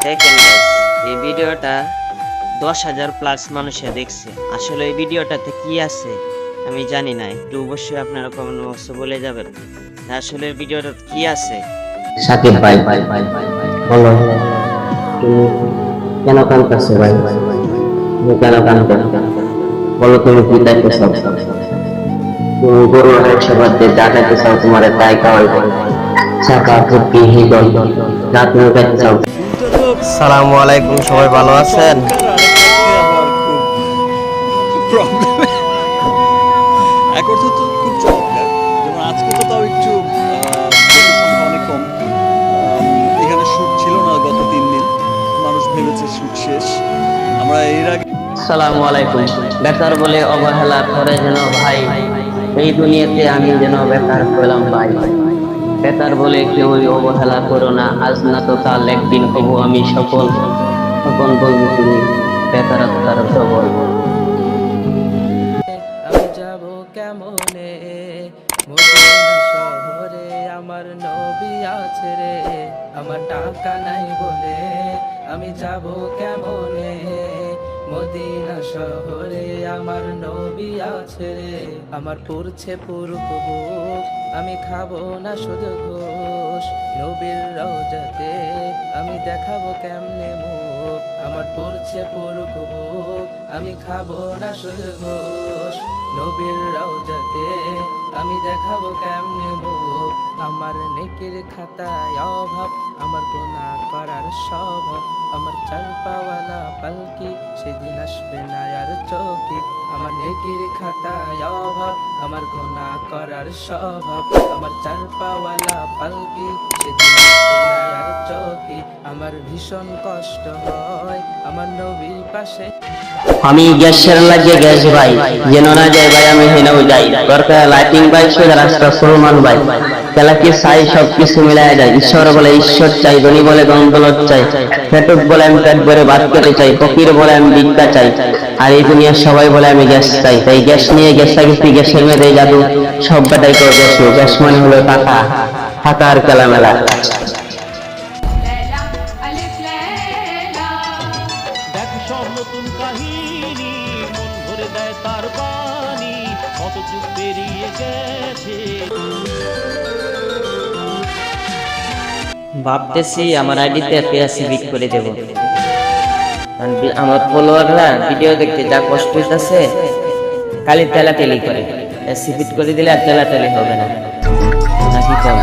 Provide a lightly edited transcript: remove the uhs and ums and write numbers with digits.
দেখেন guys, এই ভিডিওটা 10,000 প্লাস মানুষে দেখছে। আসলে এই ভিডিওটাতে কি আছে আমি জানি না, একটু অবশ্যই আপনারা কমেন্ট বক্সে বলে যাবেন আসলে এই ভিডিওটা কি আছে। সাকিব ভাই বলো, তুমি কেন কাঁদতেছো ভাই? তুমি কেন কাঁদতে বলো? তুমি কি চাইতে চাও? তুমি গরুর হাট সবার দিয়ে যা চাইতে চাও তোমার তাই খাওয়াইবো। চাকা ফুটকি হিগল যা তুমি চাইতে চাও। আসসালামু আলাইকুম, সবাই ভালো আছেন? আজকে তো তাও একটু সংখ্যা অনেক কম। এখানে শুট ছিল না গত 3 দিন, মানুষ ভেবেছে শুট শেষ। আমরা এর আগে আসসালামু আলাইকুম। বেকার বলে অবহেলা করে যেন ভাই, এই দুনিয়াতে আমি যেন বেকার হলাম ভাই। বেকার বলে কেউ অবহেলা করো না, আজ না তো কাল একদিন হব আমি সফল। তখন বলবো তুমি বেকারত্বের সবল। আমি যাব কেমনে মদিনা শহরে, আমার নবী আছে রে, আমার টাকা নাই বলে আমি যাব কেমনে মদিনা শহরে, আমার নবী আছে রে, আমার পড়ছে পুরুষ বুক, আমি খাবো না শুধু ঘোষ, নবীর রওজাতে আমি দেখাবো কেমনে মুখ, আমার পড়ছে পুরুষ বুক, আমি খাবো না শুধু ঘোষ, নবীর রওজাতে আমি দেখাবো কেমনে মুখ, আমার নেকির খাতায় অভাব, আমার গুনাহ করার স্বভাব, আমার চার পাওয়ালা পালকি সেদিন আসবে না আর চৌকি, আমার নেকির খাতায় অভাব, আমার গুনাহ করার স্বভাব, আমার চার পাওয়ালা পালকি সেদিন আসবে না আর চৌকি, আমার ভীষণ কষ্ট হয় আমার নবী পাশে। আমি গ্যাসের লাগিয়ে গ্যাস ভাই, যেন না যাই ভাই আমি হেনেও যাই। দরকার লাইটিং ভাই, সোজা রাস্তা সলমান ভাই, খেলা কি চাই সব কিছু মিলাই যায়। ঈশ্বর বলে ঈশ্বর চাই, ধনী বলে গন্ধলত চাই, পেটুক বলে আমি পেট ভরে ভাত খেতে চাই, ফকির বলে আমি ভিক্ষা চাই, আর এই দুনিয়ার সবাই বলে আমি গ্যাস চাই। তাই গ্যাস নিয়ে গ্যাসটা গেছি, গ্যাসের মেয়েদের জাদু সব বেটাই করে গ্যাস। গ্যাস মানে হলো টাকা, টাকা আর খেলা মেলা। সব নতুন কাহিনী মন ভরে দেয় তার বাণী, কত যুগ পেরিয়ে গেছে। ভাবতেছি আমার আইডিতে ফেসবুক করে দেব, কারণ আমার ফলোয়াররা ভিডিও দেখতে যা কষ্ট হইতাছে, খালি তেলাতেলি করে। ফেসবুক করে দিলে আর তেলাতেলি হবে না, নাকি কম?